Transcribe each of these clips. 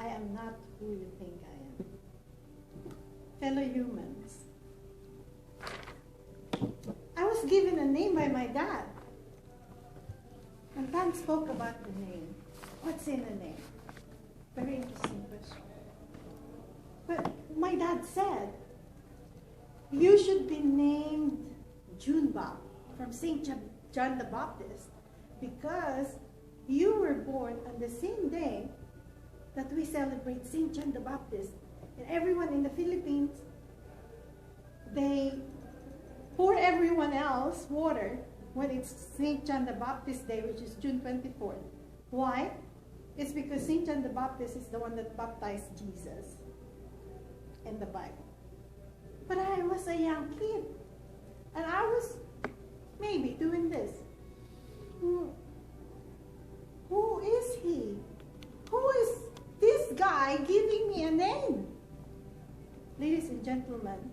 I am not who you think I am. Fellow humans, I was given a name by my dad. And Tan spoke about the name. What's in the name? Very interesting question. But my dad said, you should be named Junebab from St. John the Baptist because you were born on the same day that we celebrate St. John the Baptist. And everyone in the Philippines, they pour everyone else water when it's St. John the Baptist Day, which is June 24th. Why? It's because St. John the Baptist is the one that baptized Jesus in the Bible. But I was a young kid, and I was maybe doing this. Who is he? Who is this guy giving me a name? Ladies and gentlemen,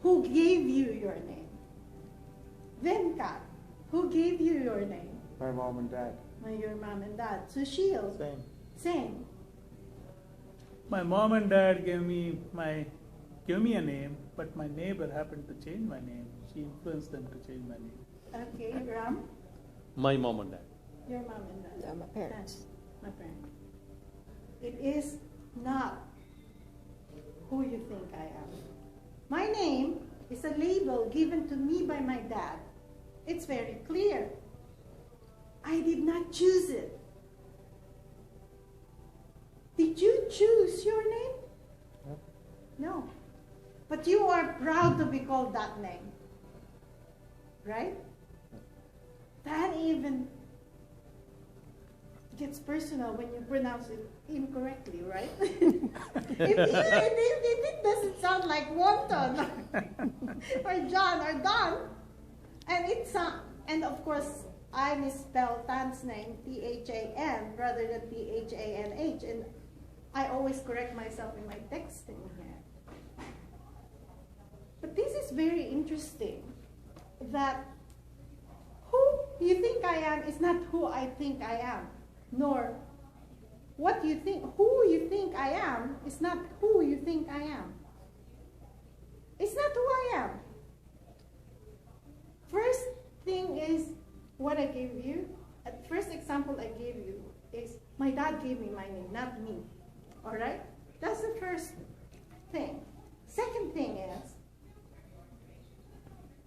who gave you your name? Venkat, who gave you your name? My mom and dad. Your mom and dad. Sushil. Same. My mom and dad gave me a name, but my neighbor happened to change my name. She influenced them to change my name. Okay, Ram? My mom and dad. Your mom and dad. Yeah, my parents. My parents. It is not who you think I am. My name is a label given to me by my dad. It's very clear. I did not choose it. Did you choose your name? No. But you are proud to be called that name. Right? That even gets personal when you pronounce it incorrectly, right? it doesn't sound like Wonton or John or Don. And of course, I misspelled Tan's name, T-H-A-N, rather than T-H-A-N-H. And I always correct myself in my texting here. But this is very interesting, that who you think I am is not who I think I am, nor who you think I am is not who you think I am. It's not who I am. First thing is what I gave you. First example I gave you is my dad gave me my name, not me. All right? That's the first thing. Second thing is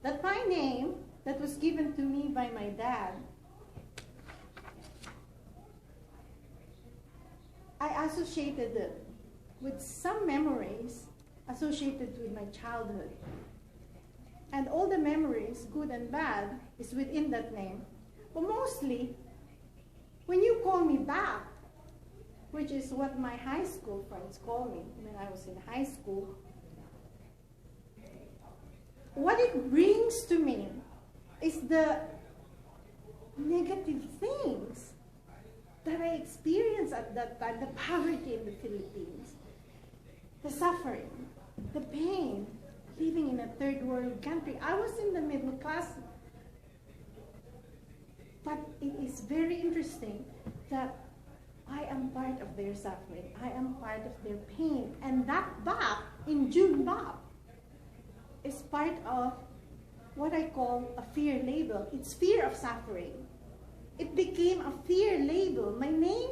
that my name that was given to me by my dad, I associated it with some memories associated with my childhood. And all the memories, good and bad, is within that name. But mostly, when you call me back, which is what my high school friends call me when I was in high school, what it brings to me is the negative things that I experienced at that time, the poverty in the Philippines, the suffering, the pain, living in a third world country. I was in the middle class, but it is very interesting that I am part of their suffering. I am part of their pain. And that Bap in Junebab is part of what I call a fear label. It's fear of suffering. It became a fear label. My name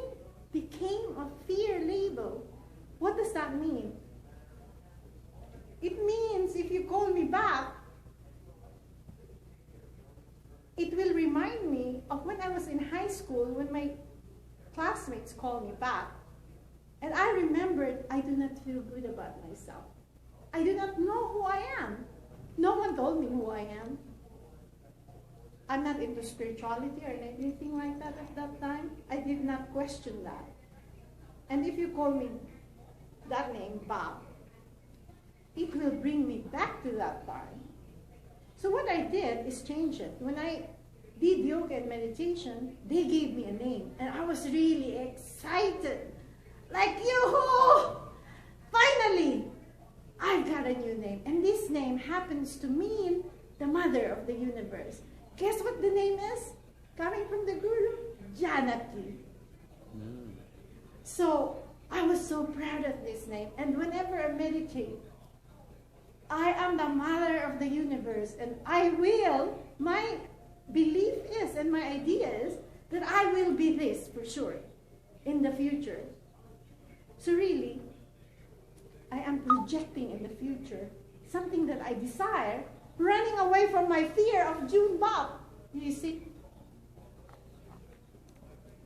became a fear label. What does that mean? It means if you call me back, it will remind me of when I was in high school, when my classmates called me back. And I remembered I do not feel good about myself. I do not know who I am. No one told me who I am. I'm not into spirituality or anything like that at that time. I did not question that. And if you call me that name, Bob, it will bring me back to that time. So what I did is change it. When I did yoga and meditation, they gave me a name. And I was really excited. Like, yoo-hoo! Finally, I got a new name. And this name happens to mean the mother of the universe. Guess what the name is? Coming from the Guru? Janaki. So I was so proud of this name. And whenever I meditate, I am the mother of the universe, and my belief is, and my idea is, that I will be this for sure in the future. So really, I am projecting in the future something that I desire, running away from my fear of June Bob. You see?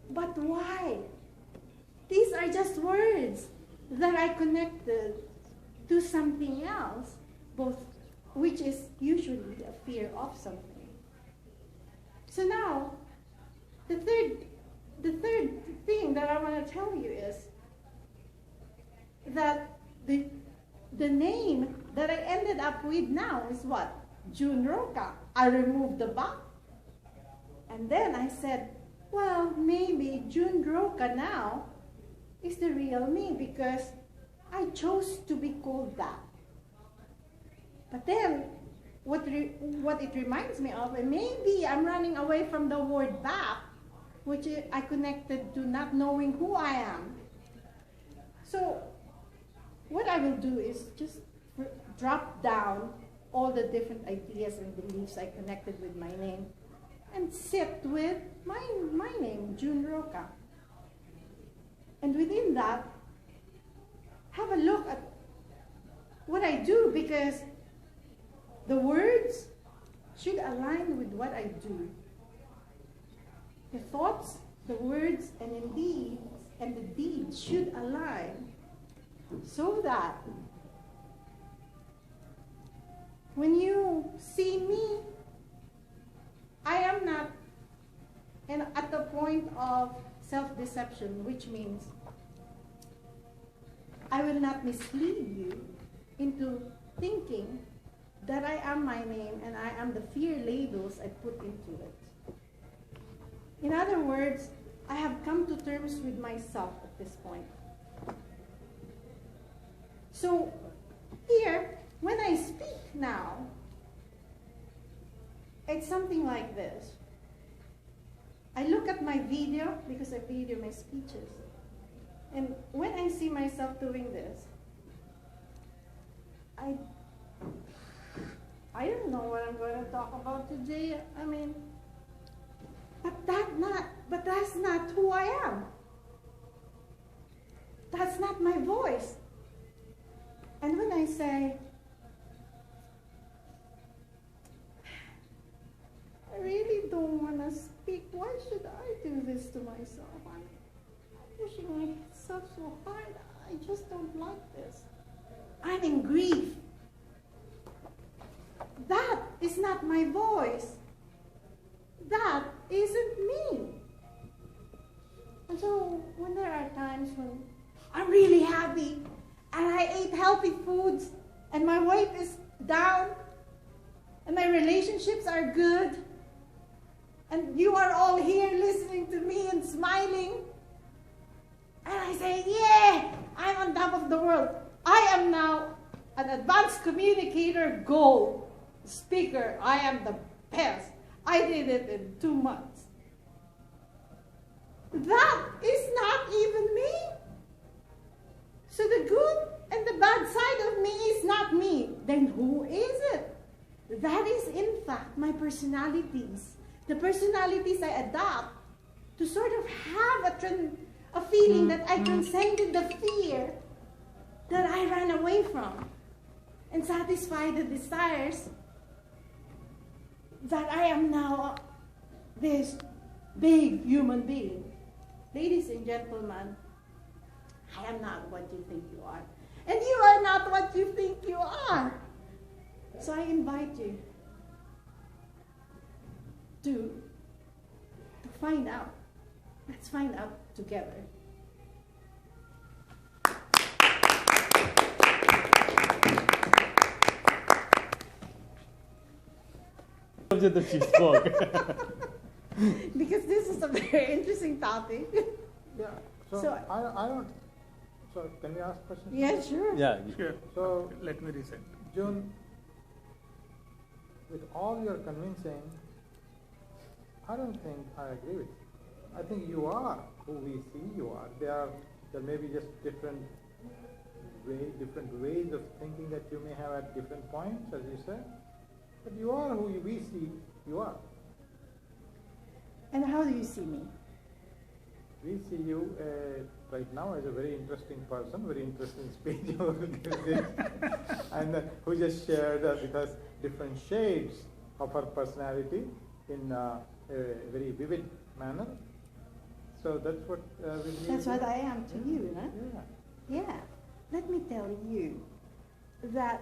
But why? These are just words that I connected to something else, which is usually a fear of something. So now, the third thing that I want to tell you is that the name that I ended up with now is what? June Roca. I removed the ba. And then I said, well, maybe June Roca now is the real me because I chose to be called that. But then, what it reminds me of, and maybe I'm running away from the word back, which I connected to not knowing who I am. So, what I will do is just drop down all the different ideas and beliefs I connected with my name and sit with my name, June Roca. And within that, have a look at what I do, because the words should align with what I do. The thoughts, the words, and the deeds should align so that when you see me, I am not at the point of self-deception, which means I will not mislead you into thinking that I am my name and I am the fear labels I put into it. In other words, I have come to terms with myself at this point. So here, when I speak now, it's something like this. I look at my video, because I video my speeches. And when I see myself doing this, I don't know what I'm going to talk about today. I mean, but that's not who I am. That's not my voice. And when I say, I really don't want to speak, why should I do this to myself? I'm pushing myself so hard. I just don't like this. I'm in grief. That is not my voice. That isn't me. And so when there are times when I'm really happy and I ate healthy foods and my weight is down and my relationships are good and you are all here listening to me and smiling, and I say, yeah, I'm on top of the world. I am now an advanced communicator gold speaker. I am the best. I did it in 2 months. That is not even me. So the good and the bad side of me is not me. Then who is it? That is, in fact, my personalities. The personalities I adopt to sort of have a feeling that I transcended the fear that I ran away from and satisfy the desires that I am now this big human being. Ladies and gentlemen, I am not what you think you are. And you are not what you think you are. So I invite you to find out. Let's find out together. That she spoke. Because this is a very interesting topic. Yeah. So I don't. So can we ask questions? Yeah, sure. Yeah. Sure. So Let me reset. June, with all your convincing, I don't think I agree with you. I think you are who we see you are. There are there may be just different ways of thinking that you may have at different points, as you said. But you are who we see you are. And how do you see me? We see you right now as a very interesting person, very interesting speech, and who just shared with us different shades of her personality in a very vivid manner. So that's what we need. That's what I am to you, no? Yeah. Yeah. Let me tell you that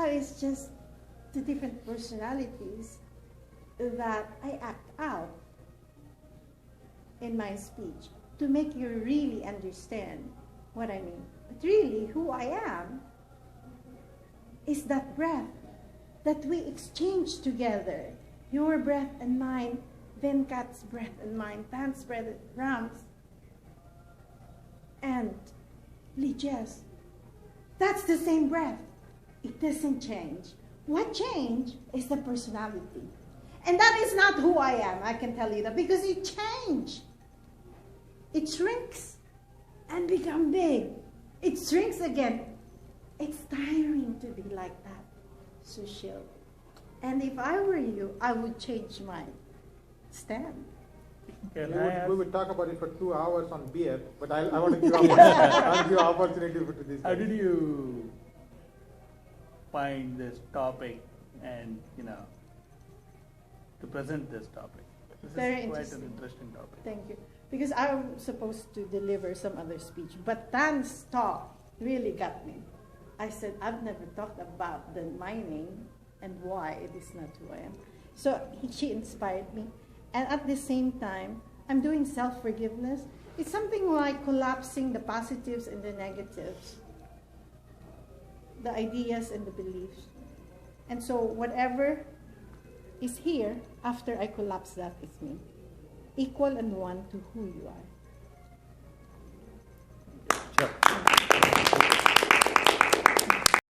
is just the different personalities that I act out in my speech to make you really understand what I mean. But really, who I am is that breath that we exchange together. Your breath and mine, Venkat's breath and mine, Pan's breath, Ram's, and Lija's. That's the same breath. It doesn't change. What changed is the personality. And that is not who I am, I can tell you that, because it changed. It shrinks and becomes big. It shrinks again. It's tiring to be like that, Sushil. And if I were you, I would change my stand. We would talk about it for 2 hours on beer, but I want to give you opportunity to this. How did you find this topic and, to present this topic? This Very is quite interesting. an interesting topic. Thank you. Because I was supposed to deliver some other speech, but Tan's talk really got me. I said, I've never talked about the mining and why it is not who I am. So she inspired me. And at the same time, I'm doing self-forgiveness. It's something like collapsing the positives and the negatives, the ideas and the beliefs. And so whatever is here, after I collapse that, is me. Equal and one to who you are.